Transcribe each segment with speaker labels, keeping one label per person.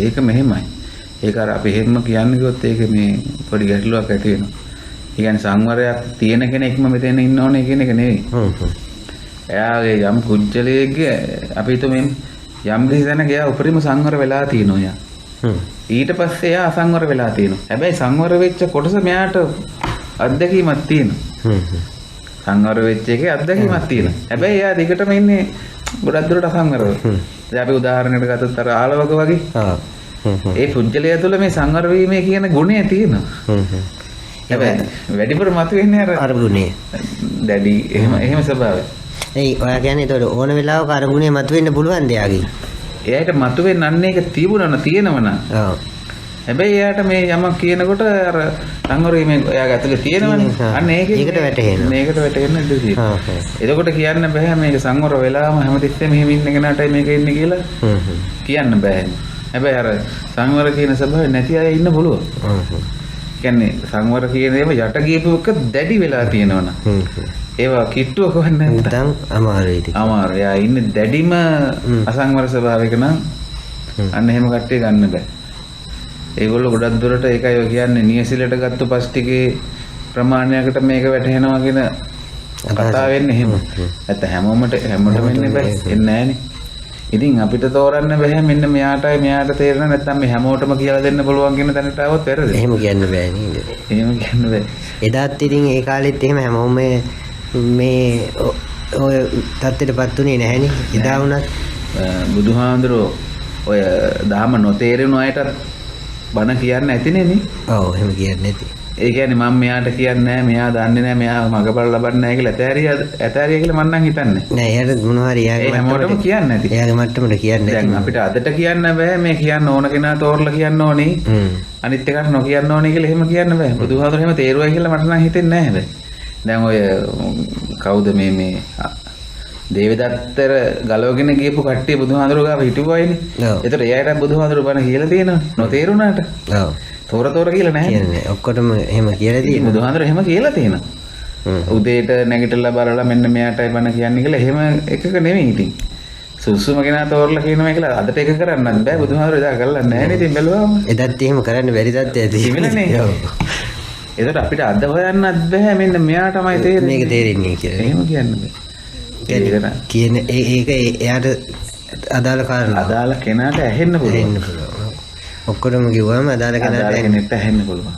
Speaker 1: ඒක මෙහෙමයි. ඒක අර අපි එහෙම කියන්නේ කිව්වොත් ඒක මේ පොඩි ගැටලුවක් ඇති වෙනවා. ඒ කියන්නේ සංවරයක් තියෙන කෙනෙක්ම මෙතන ඉන්න ඕනේ කියන එක නෙවෙයි. එයාගේ යම් කුජලයේගේ අපි හිතමු යම් කිසි තැනක එයා උපරිම සංවර වෙලා තියෙනවා යා. ඊට පස්සේ එයා අසංවර වෙලා තියෙනවා. හැබැයි සංවර වෙච්ච කොටස මෙයාට අත්දැකීමක් තියෙනවා. සංවර වෙච්ච එකේ අත්දැකීමක් තියෙනවා. හැබැයි එයා දිගටම ඉන්නේ ගොඩක් දුරට අසංවරව. දැන් අපි උදාහරණයකට ගත්තොත් අර ආලවක වගේ. ඒ පුජ්‍යලය තුළ මේ සංවර වීමේ කියන ගුණය තියෙනවා. හැබැයි වැඩිපුර මතුවෙන්නේ
Speaker 2: අර ගුණය.
Speaker 1: දැඩි එහෙම ස්වභාවය.
Speaker 2: ඒ ඔයා කියන්නේ ඒතකොට ඕන වෙලාවක අර ගුණය මතුවෙන්න පුළුවන් දෙයක්ගේ.
Speaker 1: එයාට මතුවෙන්න අන්න ඒක තියෙනවනම්.
Speaker 2: ඔව්.
Speaker 1: හැබැයි එයාට මේ යමක් කියනකොට අර සංවර වීමේ එයාගේ ඇතුලේ තියෙනවනේ. අන්න ඒකට
Speaker 2: වැටහෙනවා.
Speaker 1: මේකට වැටෙන්න ඉඩ තියෙනවා. එතකොට කියන්න බෑ මේක සංවර වෙලාම හැමතිස්සෙම මෙහෙම ඉන්න කෙනාටයි මේක ඉන්නේ කියලා. කියන්න බෑ. හැබැයි අර සංවර කියන ස්වභාවය නැති අය ඉන්න පුළුවන්. කියන්නේ සංවර කියන ඒවා යට ගියපු එක දැඩි වෙලා තියෙනවනම්. ඒවා කිට්ටුව කොහොන්නේ
Speaker 2: නැත්නම් අමාරුයි.
Speaker 1: අමාරු. එයා ඉන්නේ දැඩිම අසංවර ස්වභාවයක නම් අන්න එහෙම කට්ටිය ගන්න බෑ. ඒගොල්ලෝ ගොඩක් දුරට ඒකයි ඔය කියන්නේ නියසිලට ගත්ත පස් ටිකේ ප්‍රමාණයකට මේක වැටහෙනවා කියන කතාව වෙන්නේ එහෙම. නැත්නම් හැමෝටම වෙන්නේ බෑ. එන්නේ නැහනේ. ඉතින් අපිට තෝරන්න බෑ මෙන්න මෙයාට තේරෙන නැත්නම් මේ හැමෝටම කියලා දෙන්න පුළුවන් කියන තැනට આવොත් වැරදි.
Speaker 2: එහෙම කියන්න බෑ නේද?
Speaker 1: එහෙම කියන්න බෑ.
Speaker 2: එදාත් ඉතින් ඒ කාලෙත් එහෙම හැමෝම මේ ඔය තත්ත්වයටපත් උනේ නැහැනේ. එදා වුණත්
Speaker 1: බුදුහාඳුරෝ ඔය දහම නොතේරෙන අයටත් බණ කියන්න ඇතිනේ නේ.
Speaker 2: ඔව් එහෙම කියන්නේ නැති.
Speaker 1: ඒ කියන්නේ මම මෙයාට කියන්නේ නැහැ, මෙයා දන්නේ නැහැ, මෙයා මගබල ලබන්නේ නැහැ කියලා ඇතෑරියා කියලා මම නම් හිතන්නේ.
Speaker 2: නෑ එයාට මොනවා හරි
Speaker 1: එයාගේ හැමෝටම කියන්නේ නැති.
Speaker 2: එයාගේ මට්ටමට කියන්නේ
Speaker 1: නැති. දැන් අපිට අදට කියන්න බෑ මේ කියන්න ඕන කෙනා තෝරලා කියන්න ඕනේ. අනිත් එකට නොකියන්න ඕනේ කියලා එහෙම කියන්න බෑ. බුදුහාමුදුර එහෙම තේරුවයි කියලා මට නම් හිතෙන්නේ නැහැ හැබැයි. දැන් ඔය කවුද මේ දේවදත්තර ගලවගෙන ගියපු කට්ටිය බුදුහාමුදුර ගාව හිටුවයිනේ. ඒතර එයාට බුදුහාමුදුර බණ කියලා තියෙනවා. නොතේරුණාට.
Speaker 2: ඔව්.
Speaker 1: තෝර කියලා නැහැ.
Speaker 2: කියන්නේ ඔක්කොටම එහෙම කියලා තියෙනවා.
Speaker 1: බුදුහාමුදුර එහෙම කියලා තියෙනවා. උදේට නැගිටලා බලලා මෙන්න මෙයාටයි බණ කියන්නේ කියලා එහෙම එකක නෙමෙයි ඉතින්. සුසුම කෙනා තෝරලා කියනවා කියලා අදට එක කරන්නත් බෑ. බුදුහාමුදුර එදා කරලා නැහැ නේ ඉතින් බැලුවාම.
Speaker 2: එදත් එහෙම කරන්න බැරි තත්ත්වයක්
Speaker 1: තියෙනවා. ඒකට අපිට අද හොයන්නත් බෑ මෙන්න මෙයා තමයි තේරෙන්නේ.
Speaker 2: මේක තේරෙන්නේ කියලා.
Speaker 1: එහෙම කියන්න බෑ.
Speaker 2: කියන ඒක එයාට අදාළ කාරණා.
Speaker 1: අදාළ කෙනාට ඇහෙන්න පුළුවන්.
Speaker 2: ඔක්කොටම කිව්වම අදාළ කෙනාට
Speaker 1: ඇහෙන්න පුළුවන්.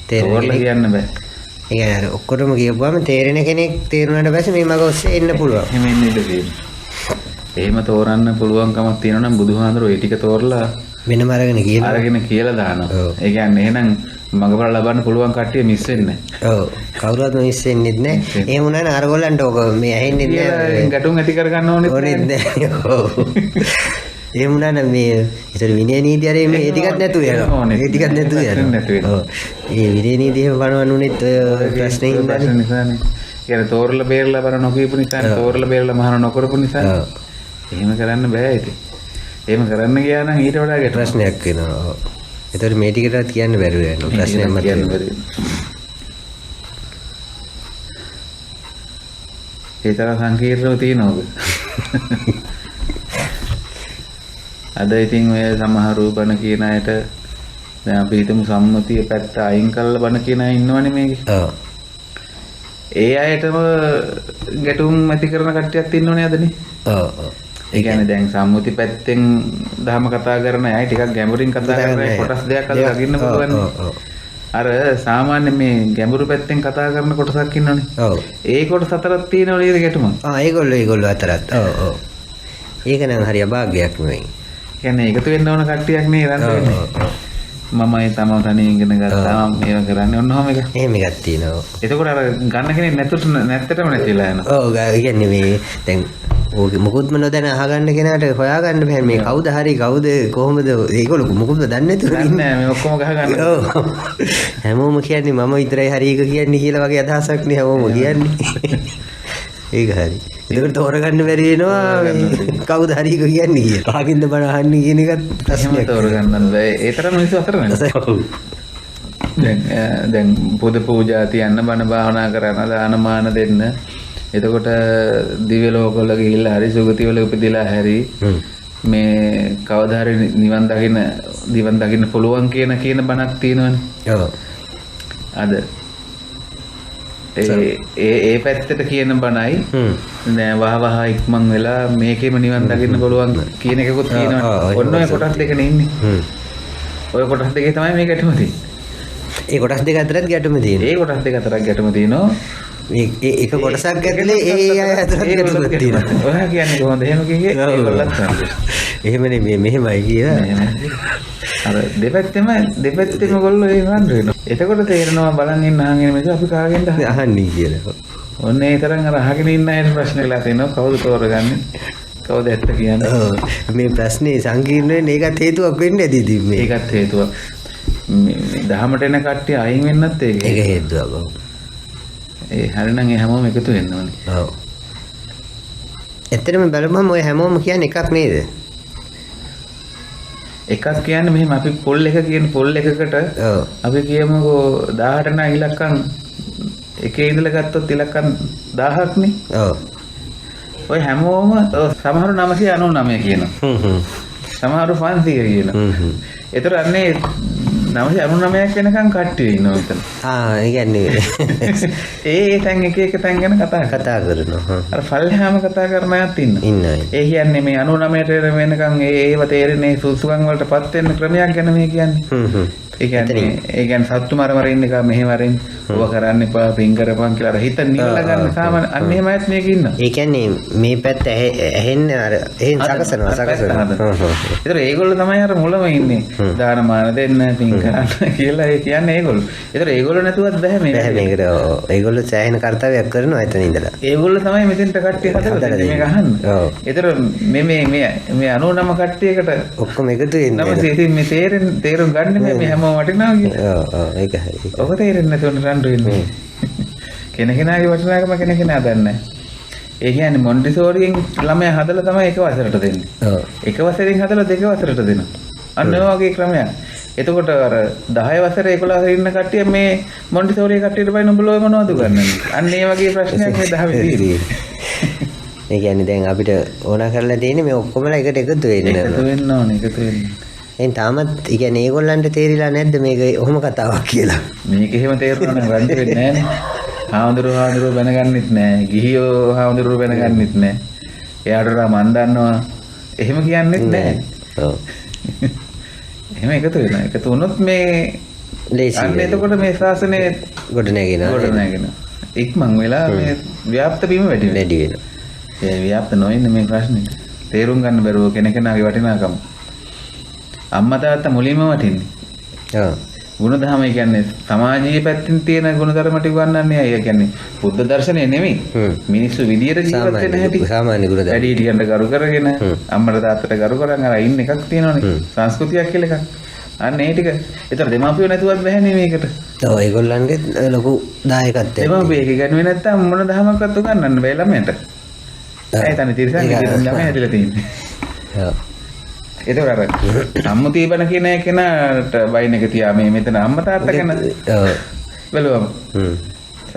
Speaker 1: තේරෙන්නේ කියන්න බෑ.
Speaker 2: ඒ කියන්නේ අර ඔක්කොටම කියපුවාම තේරෙන කෙනෙක් තේරුණාට පස්සේ මේ මග ඔස්සේ එන්න පුළුවන්.
Speaker 1: එහෙම එන්න ඉඩ තියෙනවා. එහෙම තෝරන්න පුළුවන්කමක් තියෙනවා නම් බුදුහාඳුරෝ ඒ ටික තෝරලා
Speaker 2: වෙනම අරගෙන
Speaker 1: කියලා දානවා. ඒ කියන්නේ එහෙනම් මගපල ලබන්න පුළුවන් කට්ටිය මිස් වෙන්නේ
Speaker 2: නැහැ. ඔව්. කවුරුත් මිස් වෙන්නේ නැහැ. එහෙම වුණා නම් අරගොල්ලන්ට ඕක මේ ඇහෙන්නේ නැහැ.
Speaker 1: ගැටුම් ඇති කරගන්න ඕනෙත්
Speaker 2: නැහැ. ඔව්. එහෙම වුණා නම් මේ ඉතින් විනය නීති අරේ මේ ඒ ටිකක් නැතුව යනවා. ඒ ටිකක් නැතුව යනවා. ඔව්. ඒ විනය නීති එහෙම බලවන්න උනේත් ඔය ප්‍රශ්නේ
Speaker 1: නිසානේ. කියන්නේ තෝරලා බේරලා බර නොකියපු නිසා තෝරලා බේරලා මහාන නොකරපු නිසා. ඔව්. එහෙම කරන්න බෑ ඉතින්. එහෙම කරන්න ගියා නම් ඊට වඩා
Speaker 2: ප්‍රශ්නයක් වෙනවා. ඒතර මේ ටිකටත් කියන්න බැරුව යනවා. ප්‍රශ්නයක් මත කියන්න බැරි. ඒ තරම් සංකීර්ණව තියෙනවද? අද ඉතින් ඔය සමහරු බණ කියන අයට දැන් අපි හිතමු සම්මතිය පැත්ත අයින් කරලා බණ කියන අය ඉන්නවනේ මේකේ. ඔව්. ඒ අයටම ගැටුම් ඇති කරන කට්ටියක් ඉන්නවනේ අදනේ. ඔව් ඔව්. ඒ කියන්නේ දැන් සම්මුති පැත්තෙන් ධර්ම කතා කරන අය ටිකක් ගැඹුරින් කතා කරන කොටස් දෙකක් අද ලගින්න පුළුවන්. අර සාමාන්‍ය මේ ගැඹුරු පැත්තෙන් කතා කරන කොටසක් ඉන්නවනේ. ඔව්. ඒ කොටස අතරක් තියෙනව නේද ගැටුම? ඒගොල්ලෝ අතරත්. ඔව් ඔව්. ඒක නම් හරි අභාග්‍යයක් නෙවෙයි. කියන්නේ එකතු වෙන්න ඕන කට්ටියක් නේ රන් වෙන්නේ. මමයි තමම තනියෙන් ඉගෙන ගත්තා මේව කරන්නේ ඔන්නෝම එක. එහෙම එකක් තියෙනවා. එතකොට අර ගන්න කෙනෙක් නැත්තටම නැතිලා යනවා. ඔව් කියන්නේ මේ දැන් ඕක මොකොත්ම නොදැන අහගන්න කෙනාට හොයාගන්න බෑ මේ කවුද හරි කවුද කොහොමද ඒගොල්ලෝ මොකොත්ම දන්නේ නැතුව ඉන්නේ මේ ඔක්කොම ගහගන්න. ඔව්. හැමෝම කියන්නේ මම විතරයි හරි එක කියන්නේ කියලා වගේ අදහසක් නේ හැමෝම කියන්නේ. ඒක හරි. ඒකට තෝරගන්න බැරි වෙනවා කවුද හරි එක කියන්නේ කියලා. කාකින්ද බණ අහන්නේ කියන එකත් ප්‍රශ්නයක්. තෝරගන්න බෑ. ඒ තරම් මිනිස්සු අතර නේද? දැන් පොද පූජා තියන්න බණ භාවනා කරන දානමාන දෙන්න. එතකොට දිව්‍ය ලෝකවල ගිහිල්ලා හරි සුගති වල උපදිලා හරි මේ කවදා හරි නිවන් දකින්න පුළුවන් කියන බණක් තියෙනවනේ.
Speaker 1: ඔව්.
Speaker 2: අද ඒ පැත්තට කියන බණයි නෑ වහ ඉක්මන් වෙලා මේකෙම නිවන් දකින්න පුළුවන් කියන එකකුත් තියෙනවා. ඔන්න ඔය කොටස් දෙකනේ ඉන්නේ. ඔය කොටස් දෙකේ තමයි මේ ගැටුම තියෙන්නේ.
Speaker 1: ඒ කොටස් දෙක අතරත් ගැටුම තියෙනවා.
Speaker 2: ඒ කොටස් දෙක අතරක් ගැටුම තියෙනවා.
Speaker 1: ඒක කොටසක් ඇතුලේ ඒ අය අතරත් ගැටුමක් තියෙනවා.
Speaker 2: ඔයා කියන්නේ කොහොමද එහෙම කිව්වේ? ඒගොල්ලත් තමයි.
Speaker 1: එහෙමනේ මේ මෙහෙමයි කියලා.
Speaker 2: අර දෙපැත්තෙම ගොල්ලෝ ඒ වන්ද වෙනවා. එතකොට තේරෙනවා බලන් ඉන්න අහගෙන මේක අපි කාගෙන්ද
Speaker 1: අහන්නේ කියලා.
Speaker 2: ඔන්න ඒ තරම් අර අහගෙන ඉන්න අයට ප්‍රශ්න වෙලා තියෙනවා. කවුද තෝරගන්නේ? කවුද ඇත්ත කියන්නේ?
Speaker 1: ඔව් මේ ප්‍රශ්නේ සංකීර්ණ වෙන්නේ ඒකත් හේතුවක් වෙන්නේ නැති ඉතින් මේ.
Speaker 2: ඒකත් හේතුවක්. මේ දහමට එන කට්ටිය අයින් වෙන්නත් ඒක
Speaker 1: හේතුවක්. ඔව්.
Speaker 2: ඒ හරිනම් ඒ හැමෝම එකතු වෙන්න ඕනේ.
Speaker 1: ඔව්. ඇත්තටම බලමුම ඔය හැමෝම කියන්නේ එකක් නේද?
Speaker 2: එකක් කියන්නේ මෙහෙම අපි පොල් එක කියන පොල් එකකට අපි කියමුකෝ 18 නම් ඉලක්කම් එකේ ඉඳලා ගත්තොත් ඉලක්කම් 1000ක් නේ.
Speaker 1: ඔව්.
Speaker 2: ඔය හැමෝම සමහරු 999 කියනවා. සමහරු 500 කියනවා. ඒතර අන්නේ 999ක් වෙනකන් කට්ටිය ඉන්නවා මෙතන.
Speaker 1: ඒ කියන්නේ
Speaker 2: ඒ තැන් එක තැන් ගැන කතා
Speaker 1: කරනවා.
Speaker 2: අර ෆල්හාම කතා කරන අයත් ඉන්නවා. ඒ කියන්නේ මේ 99ට වෙනකන් ඒව තේරෙන්නේ සුසුකම් වලටපත් වෙන ක්‍රමයක් ගැන මේ කියන්නේ. ඒ කියන්නේ සත්තු මර ඉන්න එක මෙහෙම වරින් ඔබ කරන්න එපා පින් කරපන් කියලා අර හිත නිවලා ගන්න සාමාන්‍ය අන්න එහෙමත් මේක ඉන්නවා.
Speaker 1: ඒ කියන්නේ මේ පැත්ත ඇහෙන්නේ අර එහෙන් සකසනවා.
Speaker 2: ඒතර ඒගොල්ලෝ තමයි අර මුලම ඉන්නේ. දාන මාන දෙන්න පින් කරන්න කියලා ඒ කියන්නේ ඒගොල්ලෝ. ඒතර ඒගොල්ලෝ නැතුවත් බෑ මේ.
Speaker 1: බෑ මේකට. ඒගොල්ලෝ සෑහෙන කාර්යයක් කරනවා එතන ඉඳලා.
Speaker 2: ඒගොල්ලෝ තමයි මෙතෙන්ට කට්ටිය හදලා මේක අහන්න. ඔව්. ඒතර මේ 99 කට්ටියකට
Speaker 1: ඔක්කොම එකතු වෙන්නේ.
Speaker 2: නම ඉතින් මේ තේරුම් ගන්න මේ හැමෝම වටිනවා කියලා.
Speaker 1: ඔව් ඒක හරි.
Speaker 2: ඔබ තේරෙන්නේ නැතුව රණ්ඩු වෙන්නේ. කෙනකෙනාගේ වටිනාකම කෙනකෙනා දන්නේ නැහැ. ඒ කියන්නේ මොන්ටිසෝරියෙන් ළමයා හදලා තමයි එක වසරට දෙන්නේ. ඔව්. එක වසරෙන් හදලා දෙක වසරට දෙනවා. අන්න ඒ වගේ ක්‍රමයක්. එතකොට අර 10 වසරේ 11 ඉන්න කට්ටිය මේ මොන්ටිසෝරිය කට්ටියට බයි නුඹලෝ මොනවද ගන්නන්නේ? අන්න ඒ වගේ ප්‍රශ්නයක් මේ 10 තියෙන්නේ.
Speaker 1: ඒ කියන්නේ දැන් අපිට ඕන කරලා තියෙන්නේ මේ ඔක්කොමලා එකට එකතු වෙන්න.
Speaker 2: එකතු වෙන්න ඕනේ එකතු වෙන්න.
Speaker 1: එහෙනම් තාමත් ඒ කියන්නේ ඒගොල්ලන්ට තේරිලා නැද්ද මේක ඔහොම කතාවක් කියලා?
Speaker 2: මේක එහෙම තේරුණා නම් රණ්ඩු වෙන්නේ නැහනේ. හාමුදුරුවෝ බැනගන්නෙත් නැහැ. ගිහියෝ හාමුදුරුවෝ බැනගන්නෙත් නැහැ. එයාට මන් දන්නවා එහෙම කියන්නෙත් නැහැ.
Speaker 1: ඔව්.
Speaker 2: එහෙම එකතු වෙනවා. එකතු වුණොත් මේ ලේසියි. අන්න එතකොට මේ ශාසනය ගොඩ නැගෙනවා. ඉක්මන් වෙලා මේ ව්‍යාප්ත වීම වැඩි වෙනවා. ඒ ව්‍යාප්ත නොවෙන්නේ මේ ප්‍රශ්නේ. තේරුම් ගන්න බැරුව කෙනෙකුගේ වටිනාකම. අම්මා තාත්තා මුලින්ම වටින්නේ. ඔව්. ගුණධර්ම කියන්නේ සමාජීය පැත්තෙන් තියෙන ගුණධර්ම ටික ගන්නන්නේ අය. කියන්නේ බුද්ධ දර්ශනය නෙමෙයි. මිනිස්සු විදියට ජීවත් වෙන හැටි.
Speaker 1: සාමාන්‍ය ගුණධර්ම.
Speaker 2: වැඩි හිටියන්ට කරු කරගෙන අම්මට තාත්තට කරු කරන් අර ඉන්න එකක් තියෙනවනේ. සංස්කෘතියක් කියලා එකක්. අන්න ඒ ටික. ඒතර දෙමාපියෝ නැතුවත් බැහැනේ මේකට.
Speaker 1: ඔව් ඒගොල්ලන්ගේ ලොකු දායකත්වයක්.
Speaker 2: දෙමාපියෝ ඒක ගන්නේ නැත්තම් මොන දහමක්වත් උගන්වන්න බෑ ළමයට. ඒ තනි තිරසන් ළමයි හැදලා තියෙන්නේ. ඔව්. ඒතකොට අර සම්මුතිය බණ කියන කෙනාට වයින් එක තියා මේ මෙතන අම්මා තාත්තා ගැන ඔව් බලුවම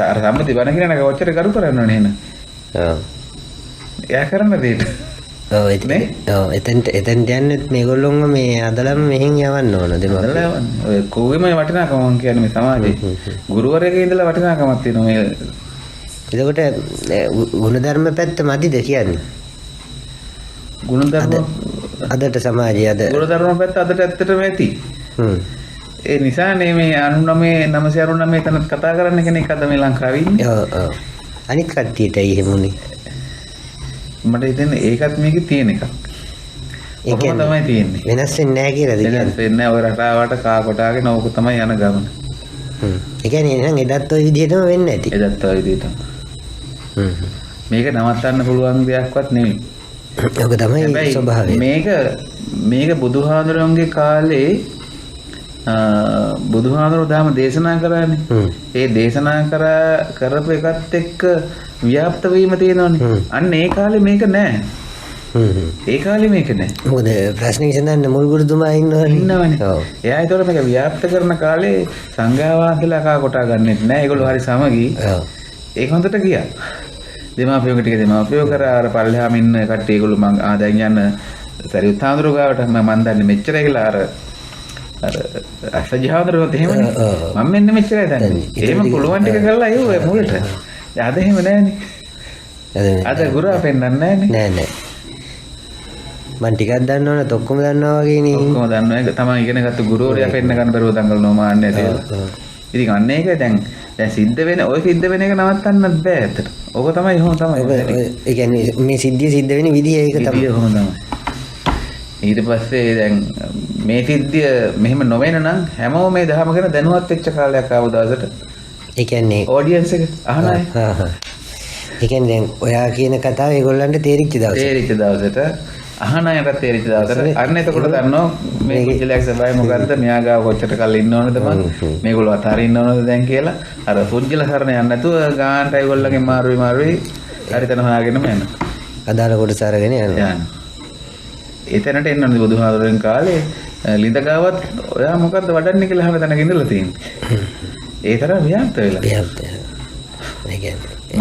Speaker 2: අර සම්මුතිය බණ කියන එක ඔච්චර කරු කරනවනේ එහෙනම් ඔව් එයා කරන දෙයට
Speaker 1: ඔව් එතෙන්ට යන්නේ මේගොල්ලොන්ව මේ අදලම මෙහෙන් යවන්න ඕන දෙමළ
Speaker 2: ඔය කෝගෙම වටිනාකම මම කියන්නේ මේ සමාජයේ ගුරුවරයෙක්ගේ ඉඳලා වටිනාකමක් තියෙනවා මේ එතකොට ගුණධර්ම පැත්ත මදිද කියන්නේ ගුණධර්ම අදට සමාජයේ අද ගුණධර්ම පැත්ත අදට ඇත්තටම ඇති. ඒ නිසානේ මේ 99 තනත් කතා කරන්න කෙනෙක් අද මේ ලංකාවේ ඉන්නේ. ඔව්. අනිත් කට්ටියට එහෙමුනේ. මට හිතෙන්නේ ඒකත් මේකේ තියෙන එකක්. ඒකම තමයි තියෙන්නේ. වෙනස් වෙන්නේ නැහැ කියලාද කියන්නේ? වෙනස් වෙන්නේ නැහැ. ඔය රටාවට කා කොටාගෙන ඕක තමයි යන ගමන. ඒ කියන්නේ එහෙනම් එදත් ওই විදිහටම වෙන්නේ නැති. එදත් ওই විදිහටම. මේක නවත්තන්න පුළුවන් දෙයක්වත් නෙමෙයි. ඔක තමයි ස්වභාවය. මේක බුදුහාඳුරන්ගේ කාලේ බුදුහාඳුරෝ දාම දේශනා කරානේ. ඒ දේශනා කරපු එකත් එක්ක ව්‍යාප්ත වීම තියෙනවනේ. අන්න ඒ කාලේ මේක නැහැ. ඒ කාලේ මේක නැහැ. මොකද ප්‍රශ්නේ විසඳන්න මුල් ගුරුතුමා ඉන්නවනේ. ඔව්. එයා ඒතකොට මේක ව්‍යාප්ත කරන කාලේ සංඝයා වහන්සේලා කා කොටා ගන්නෙත් නැහැ. ඒගොල්ලෝ හරි සමගි. ඔව්. ඒක හොඳට ගියා. දෙමාපියෝ ටික දෙමාපියෝ කරා අර පල්ලෙහාම ඉන්න කට්ටිය ඒගොල්ලෝ මං දැන් යන සරියුත් හාමුදුරුවෝ ගාවට මම දන්නේ මෙච්චරයි කියලා අර අසජි හාමුදුරුවෝත් එහෙමනේ. මම මෙන්න මෙච්චරයි දන්නේ. එහෙම පුළුවන් ටික කරලා අයෝ මුලට. දැන් අද එහෙම නැහැනේ. අද ගුරා පෙන්නන්නේ නැහැනේ.
Speaker 3: නෑ. මං ටිකක් දන්නවනේ ඔක්කොම දන්නවා වගේ නේ.
Speaker 2: ඔක්කොම දන්නවා. ඒක තමයි ඉගෙනගත්තු ගුරුවරයා පෙන්න ගන්න බැරුව දඟලනවා මාන්නේ කියලා. ඉතින් අන්න ඒක දැන් සිද්ධ වෙන ඔය සිද්ධ වෙන එක නවත්තන්නත් බෑ ඇත්තට. ඕක තමයි එහෙම තමයි.
Speaker 3: ඒ කියන්නේ මේ සිද්ධිය සිද්ධ වෙන විදිය ඒක තමයි.
Speaker 2: විදිය එහෙම තමයි. ඊට පස්සේ දැන් මේ සිද්ධිය මෙහෙම නොවෙන නම් හැමෝම මේ දහම ගැන දැනුවත් වෙච්ච කාලයක් ආව දවසට.
Speaker 3: ඒ කියන්නේ
Speaker 2: ඔඩියන්ස් එක අහන අය.
Speaker 3: ඒ කියන්නේ දැන් ඔයා කියන කතාව ඒගොල්ලන්ට තේරිච්ච
Speaker 2: දවසට අහන අයට තේරිච්ච දවසට අන්න එතකොට දන්නවා මේ කුජලයක් සබයි මොකද්ද මෙයා ගාව කොච්චර කල් ඉන්න ඕනද මම මේගොල්ලෝ අතහරින්න ඕනද දැන් කියලා අර කුජල සරණ යන්නේ නැතුව ගානට ඒගොල්ලන්ගේ මාරුයි හරිතන හොයාගෙනම යනවා.
Speaker 3: අදාළ කොටස අරගෙන යනවා.
Speaker 2: එතනට එන්න ඕනේ බුදුහාමුදුරන් කාලේ ලිඳ ගාවත් ඔයා මොකද්ද වඩන්නේ කියලා අහන තැනක ඉඳලා තියෙන්නේ. ඒ තරම් ව්‍යාප්ත වෙලා.
Speaker 3: ඒ කියන්නේ